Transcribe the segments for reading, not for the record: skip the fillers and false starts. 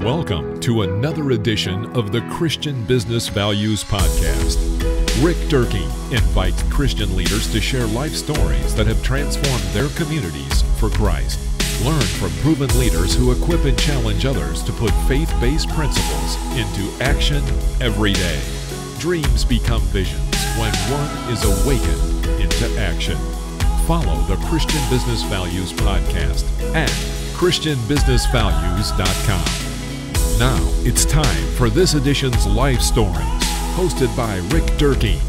Welcome to another edition of the Christian Business Values Podcast. Rick Durkee invites Christian leaders to share life stories that have transformed their communities for Christ. Learn from proven leaders who equip and challenge others to put faith-based principles into action every day. Dreams become visions when one is awakened into action. Follow the Christian Business Values Podcast at ChristianBusinessValues.com. Now it's time for this edition's Life Stories, hosted by Rick Durkee.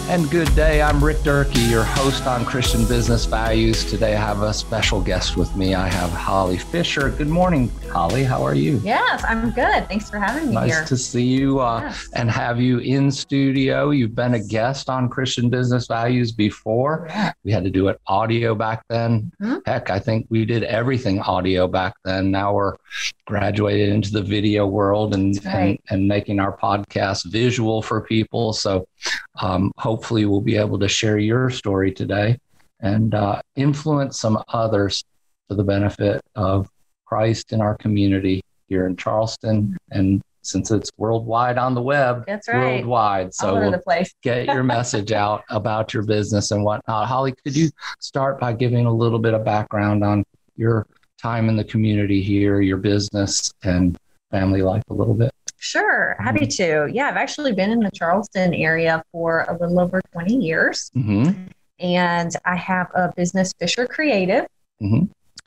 And good day, I'm Rick Durkee, your host on Christian Business Values. Today I have a special guest with me. I have Holly Fisher. Good morning, Holly. How are you? Yes, I'm good. Thanks for having me here. Nice to see you and have you in studio. You've been a guest on Christian Business Values before. Yeah. We had to do it audio back then. Mm-hmm. Heck, I think we did everything audio back then. Now we're graduated into the video world and making our podcast visual for people. So hopefully we'll be able to share your story today and influence some others for the benefit of Christ in our community here in Charleston. And since it's worldwide on the web, that's right. Worldwide. So all over the place. Get your message out about your business and whatnot. Holly, could you start by giving a little bit of background on your time in the community here, your business and family life a little bit? Sure. Happy to. Yeah, I've actually been in the Charleston area for a little over 20 years. Mm-hmm. And I have a business, Fisher Creative,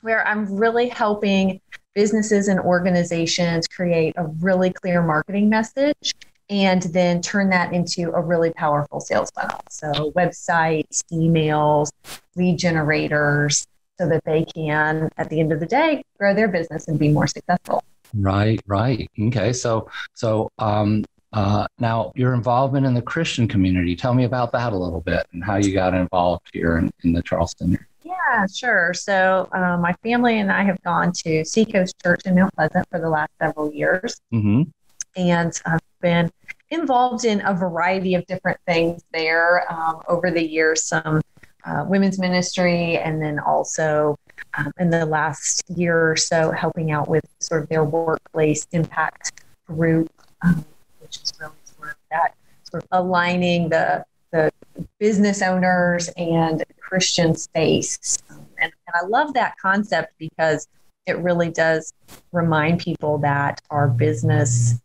where I'm really helping businesses and organizations create a really clear marketing message and then turn that into a really powerful sales funnel. So websites, emails, lead generators, so that they can, at the end of the day, grow their business and be more successful. Right. Okay. So now your involvement in the Christian community, tell me about that a little bit and how you got involved here in the Charleston area. Yeah, sure. So my family and I have gone to Seacoast Church in Mount Pleasant for the last several years. Mm-hmm. And I've been involved in a variety of different things there over the years, some women's ministry, and then also in the last year or so helping out with sort of their workplace impact group, which is really sort of that sort of aligning the business owners and Christian space. And I love that concept because it really does remind people that our business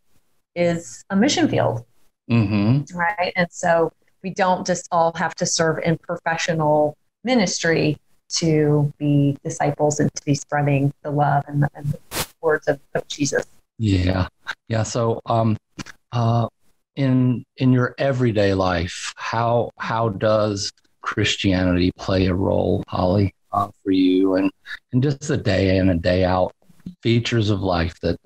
is a mission field, right? And so we don't just all have to serve in professional ministry to be disciples and to be spreading the love and the words of Jesus. Yeah. So in your everyday life, how does Christianity play a role, Holly, for you and just the day in and day out features of life that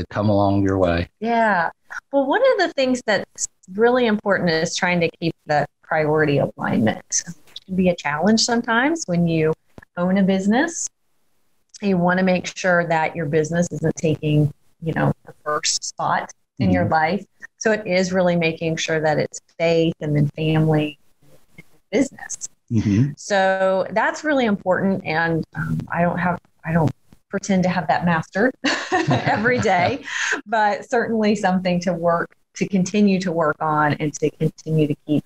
come along your way? Yeah. Well, one of the things that's really important is trying to keep that priority alignment. It can be a challenge sometimes when you own a business. You want to make sure that your business isn't taking, the first spot in your life. So it is really making sure that it's faith and then family and business. Mm-hmm. So that's really important. And I don't pretend to have that mastered every day, but certainly something to continue to work on and to continue to keep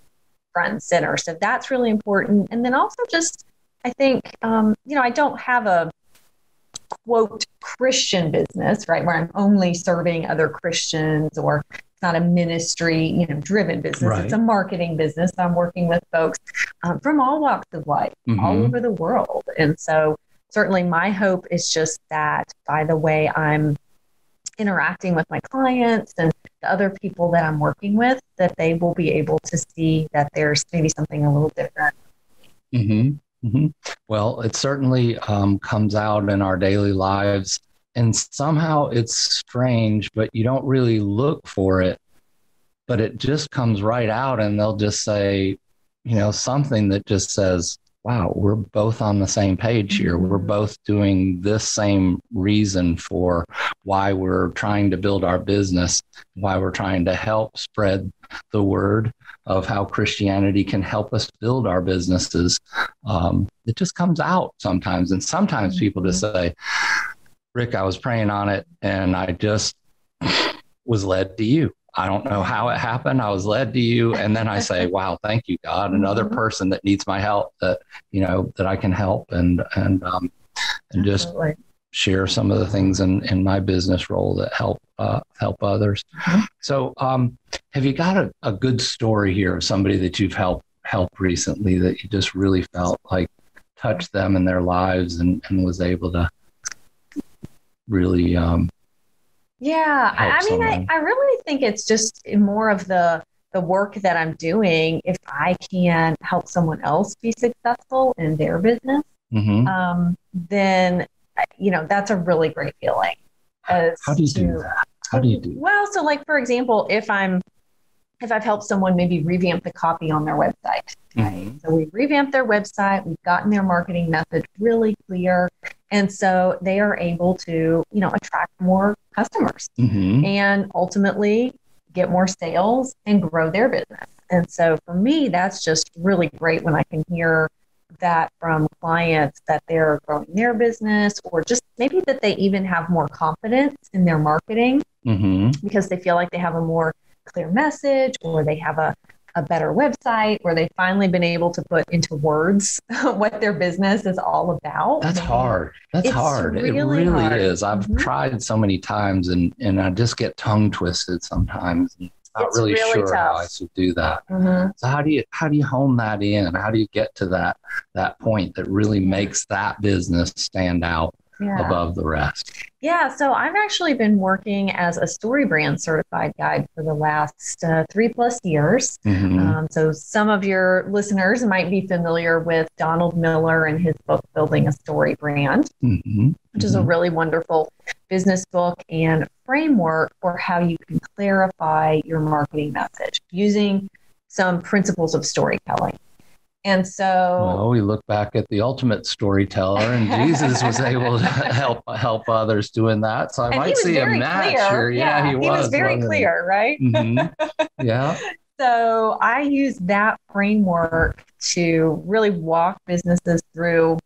front and center. So that's really important. And then also just, I think, I don't have a quote Christian business, right, where I'm only serving other Christians, or it's not a ministry, driven business. Right. It's a marketing business. I'm working with folks from all walks of life, all over the world. And so certainly my hope is just that by the way I'm interacting with my clients and the other people that I'm working with, that they will be able to see that there's maybe something a little different. Well, it certainly comes out in our daily lives, and somehow it's strange, but you don't really look for it, but it just comes right out, and they'll just say, something that just says, wow, we're both on the same page here. We're both doing this same reason for why we're trying to build our business, why we're trying to help spread the word of how Christianity can help us build our businesses. It just comes out sometimes. And sometimes people just say, Rick, I was praying on it and I just was led to you. I don't know how it happened. I was led to you. And then I say, wow, thank you, God. Another person that needs my help that, that I can help and just share some of the things in my business role that help others. Mm-hmm. So have you got a good story here of somebody that you've helped recently that you just really felt like touched them in their lives and was able to really I really think it's just more of the work that I'm doing. If I can help someone else be successful in their business, mm-hmm. Then that's a really great feeling. How do you do that? Well, so like, for example, if I've helped someone maybe revamp the copy on their website, right? Mm-hmm. So we've revamped their website, we've gotten their marketing message really clear. And so they are able to, attract more customers mm-hmm. and ultimately get more sales and grow their business. And so for me, that's just really great when I can hear that from clients that they're growing their business, or just maybe that they even have more confidence in their marketing mm-hmm. because they feel like they have a more clear message, or they have a better website, where they've finally been able to put into words what their business is all about. That's hard. It's hard. Really it really hard. Is. I've mm-hmm. tried so many times and I just get tongue twisted sometimes. Not really sure tough. How I should do that. Mm-hmm. So how do you hone that in? How do you get to that point that really makes that business stand out above the rest? Yeah, so I've actually been working as a StoryBrand certified guide for the last 3+ years. Mm-hmm. So some of your listeners might be familiar with Donald Miller and his book, Building a Story Brand, mm-hmm. which is a really wonderful business book and framework for how you can clarify your marketing message using some principles of storytelling. And so we look back at the ultimate storyteller, and Jesus was able to help others doing that. So I might see a match here. Yeah, he was very clear, right? Mm-hmm. Yeah. So I use that framework to really walk businesses through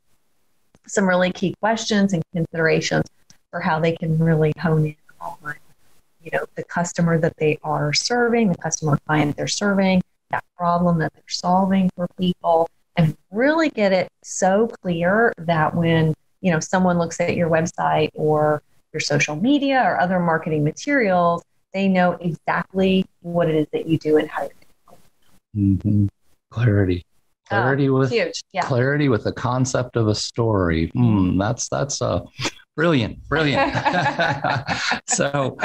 some really key questions and considerations for how they can really hone in on, the customer that they are serving, the customer client they're serving, that problem that they're solving for people, and really get it so clear that when, someone looks at your website or your social media or other marketing materials, they know exactly what it is that you do and how you're doing it. Mm-hmm. Clarity with huge. Yeah. Clarity with the concept of a story. That's brilliant. So,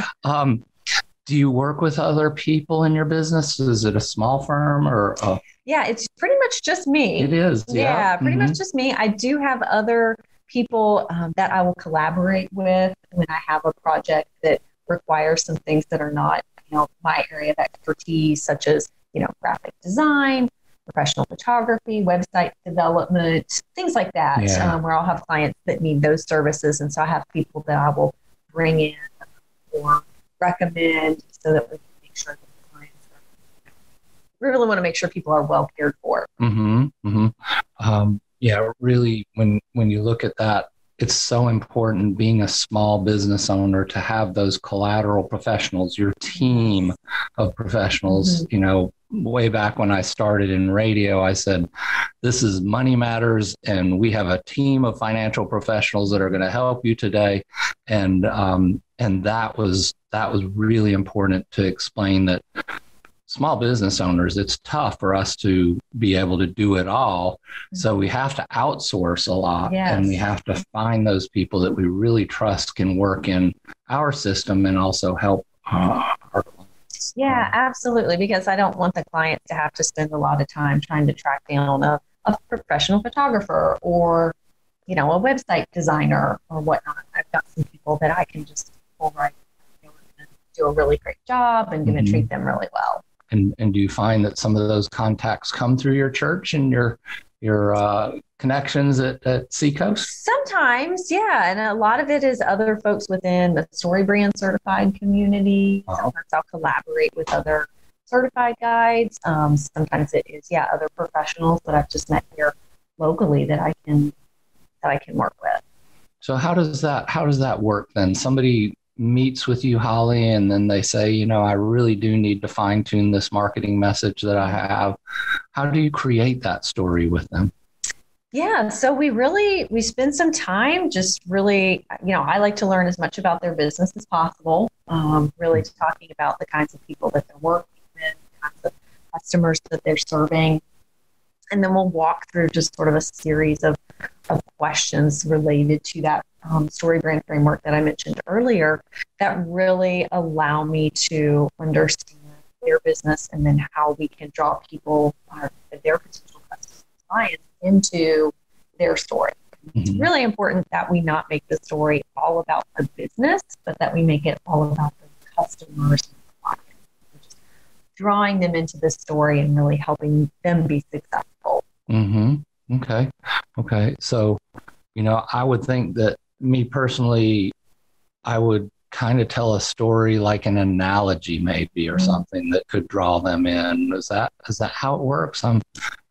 do you work with other people in your business? Is it a small firm or? Yeah, it's pretty much just me. It is. Yeah, pretty much just me. I do have other people that I will collaborate with when I have a project that requires some things that are not, my area of expertise, such as, graphic design, professional photography, website development, things like that, where I'll have clients that need those services. And so I have people that I will bring in or recommend so that we can make sure that the clients we really want to make sure people are well cared for. Mm-hmm. Mm-hmm. Really, when you look at that, it's so important being a small business owner to have those collateral professionals, your team of professionals. Mm-hmm. Way back when I started in radio, I said, this is Money Matters, and we have a team of financial professionals that are going to help you today. And that was really important to explain that small business owners, it's tough for us to be able to do it all. So we have to outsource a lot, and we have to find those people that we really trust can work in our system and also help our clients. Yeah, absolutely. Because I don't want the client to have to spend a lot of time trying to track down a professional photographer or, a website designer or whatnot. I've got some people that I can just pull right and do a really great job and going to treat them really well. And do you find that some of those contacts come through your church and your connections at Seacoast? Sometimes, yeah. And a lot of it is other folks within the StoryBrand certified community. Sometimes I'll collaborate with other certified guides. Sometimes it is, other professionals that I've just met here locally that I can work with. So how does that work then? Somebody meets with you, Holly, and then they say, I really do need to fine tune this marketing message that I have. How do you create that story with them? Yeah, so we spend some time just really, I like to learn as much about their business as possible, really talking about the kinds of people that they're working with, the kinds of customers that they're serving. And then we'll walk through just sort of a series of questions related to that StoryBrand framework that I mentioned earlier that really allow me to understand their business and then how we can draw people, their potential customers, clients, into their story. Mm-hmm. It's really important that we not make the story all about the business, but that we make it all about the customers and the clients. Drawing them into the story and really helping them be successful. Mm-hmm. Okay. So, I would think that me personally, I would kind of tell a story like an analogy maybe or something that could draw them in. Is that how it works? I'm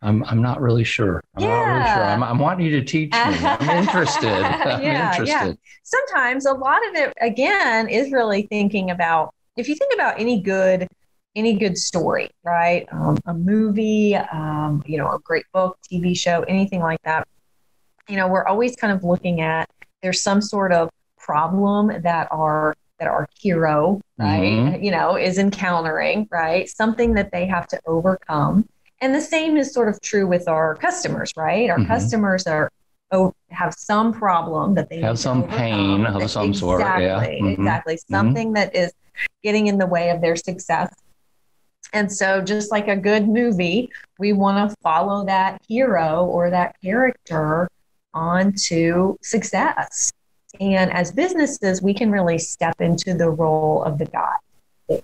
not really sure. I'm wanting you to teach me. I'm interested. Yeah. Sometimes a lot of it again is really thinking about, if you think about any good story, right? A movie, a great book, TV show, anything like that. We're always kind of looking at, there's some sort of problem that our hero, right, is encountering, right? Something that they have to overcome. And the same is sort of true with our customers, right? Our customers have some problem that they have some pain of some sort. Yeah. Exactly. Something that is getting in the way of their success. And so just like a good movie, we want to follow that hero or that character onto success. And as businesses, we can really step into the role of the guide there.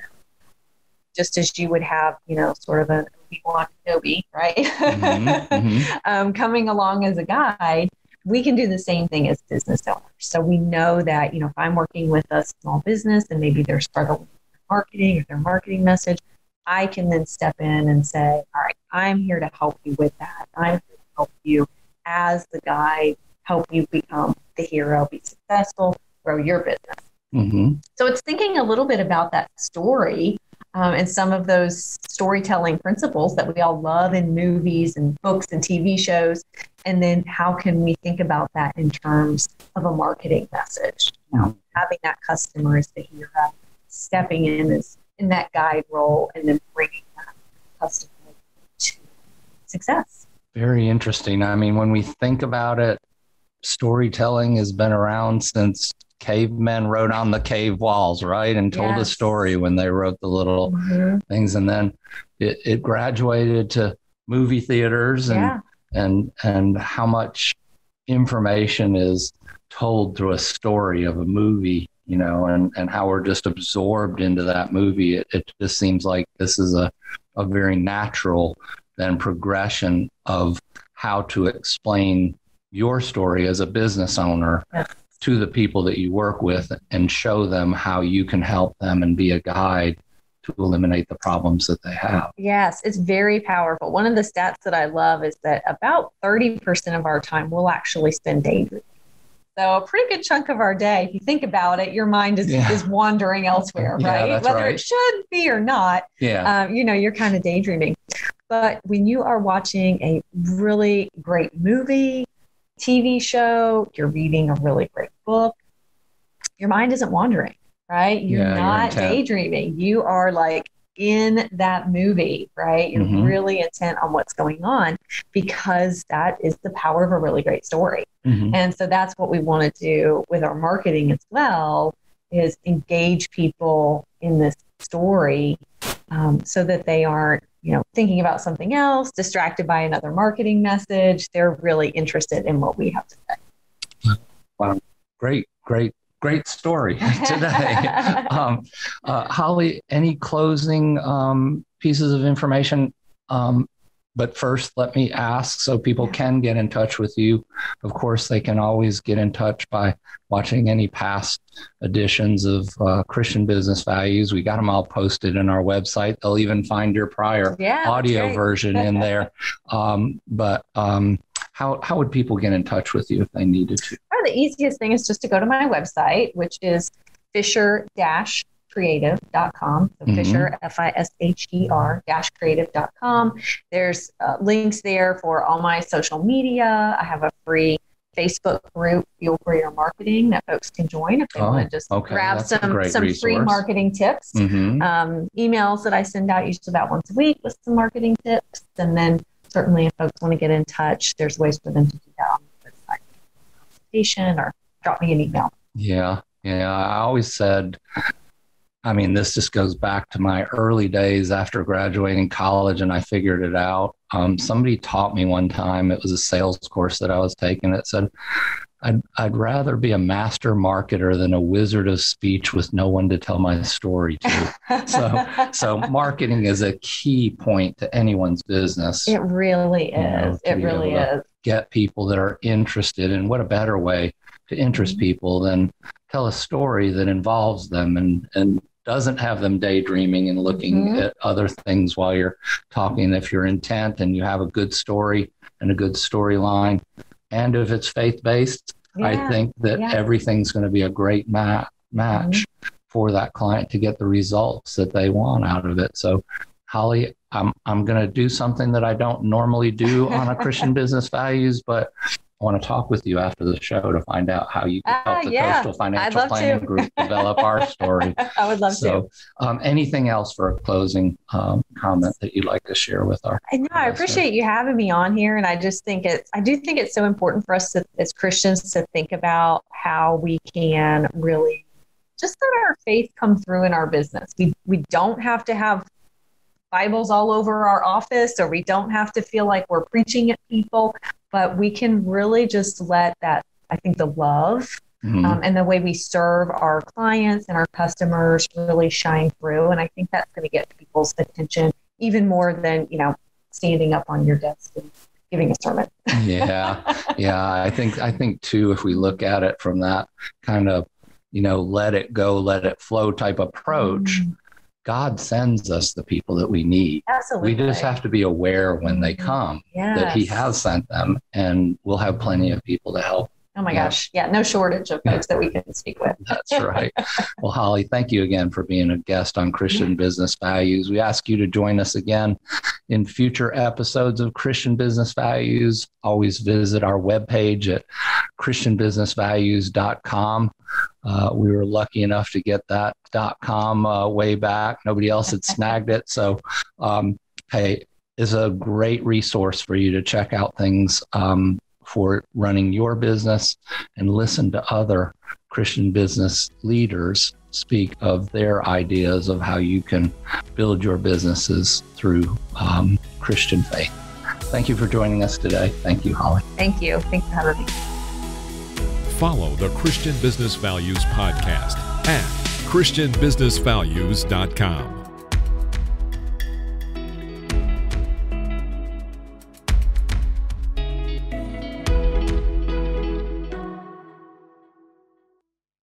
Just as you would have, sort of an Obi-Wan Kenobi, right? Coming along as a guide, we can do the same thing as business owners. So we know that, if I'm working with a small business and maybe they're struggling with their marketing or their marketing message, I can then step in and say, all right, I'm here to help you with that. I'm here to help you as the guide, help you become the hero, be successful, grow your business. Mm-hmm. So it's thinking a little bit about that story and some of those storytelling principles that we all love in movies and books and TV shows. And then how can we think about that in terms of a marketing message? Having that customer as the hero, stepping in that guide role, and then bringing that customer to success. Very interesting. I mean, when we think about it, storytelling has been around since cavemen wrote on the cave walls, right? And told a story when they wrote the little things. And then it graduated to movie theaters and how much information is told through a story of a movie, and how we're just absorbed into that movie. It just seems like this is a very natural then progression of how to explain your story as a business owner to the people that you work with and show them how you can help them and be a guide to eliminate the problems that they have. Yes, it's very powerful. One of the stats that I love is that about 30% of our time we'll actually spend daydreaming. So a pretty good chunk of our day, if you think about it, your mind is wandering elsewhere, right? That's Whether right. it should be or not, you're kind of daydreaming. But when you are watching a really great movie, TV show, you're reading a really great book, your mind isn't wandering, right? You're not daydreaming. You are like in that movie, right? You're really intent on what's going on, because that is the power of a really great story. And so that's what we want to do with our marketing as well, is engage people in this story so that they aren't, thinking about something else, distracted by another marketing message. They're really interested in what we have to say. Wow. Great story today. Holly, any closing pieces of information? But first, let me ask, so people can get in touch with you. Of course, they can always get in touch by watching any past editions of Christian Business Values. We got them all posted in our website. They'll even find your prior audio version in there. But how would people get in touch with you if they needed to? the easiest thing is just to go to my website, which is Fisher-creative.com. So Fisher, FISHER-creative.com. There's links there for all my social media. I have a free Facebook group, Fuel for Your Marketing, that folks can join if they want to just grab some free marketing tips. Emails that I send out usually about once a week with some marketing tips. And then certainly if folks want to get in touch, there's ways for them to do that on the website. Consultation or drop me an email. Yeah. I always said, I mean, this just goes back to my early days after graduating college, and I figured it out. Somebody taught me one time, it was a sales course that I was taking. It said, I'd rather be a master marketer than a wizard of speech with no one to tell my story to. So marketing is a key point to anyone's business. It really is. It really is. Get people that are interested, and what a better way to interest people than tell a story that involves them and doesn't have them daydreaming and looking at other things while you're talking. If you're intent and you have a good story and a good storyline, and if it's faith-based, I think that everything's going to be a great match for that client to get the results that they want out of it. So, Holly, I'm going to do something that I don't normally do on a Christian Business Values, but I want to talk with you after the show to find out how you can help the Coastal Financial Planning Group develop our story. I would love to. Anything else for a closing comment that you'd like to share with our? I appreciate you having me on here, and I do think it's so important for us as Christians to think about how we can really just let our faith come through in our business. We don't have to have Bibles all over our office, or we don't have to feel like we're preaching at people. But we can really just let that, I think, the love and the way we serve our clients and our customers really shine through. And I think that's going to get people's attention even more than, standing up on your desk and giving a sermon. Yeah. I think too, if we look at it from that kind of, let it go, let it flow type approach, God sends us the people that we need. Absolutely. We just have to be aware when they come that he has sent them, and we'll have plenty of people to help. Oh my gosh. Yeah. No shortage of folks that we can speak with. That's right. Well, Holly, thank you again for being a guest on Christian Business Values. We ask you to join us again in future episodes of Christian Business Values. Always visit our webpage at christianbusinessvalues.com. We were lucky enough to get that .com way back. Nobody else had snagged it. So, hey, it's a great resource for you to check out things for running your business and listen to other Christian business leaders speak of their ideas of how you can build your businesses through Christian faith. Thank you for joining us today. Thank you, Holly. Thank you. Thanks for having me. Follow the Christian Business Values podcast at christianbusinessvalues.com.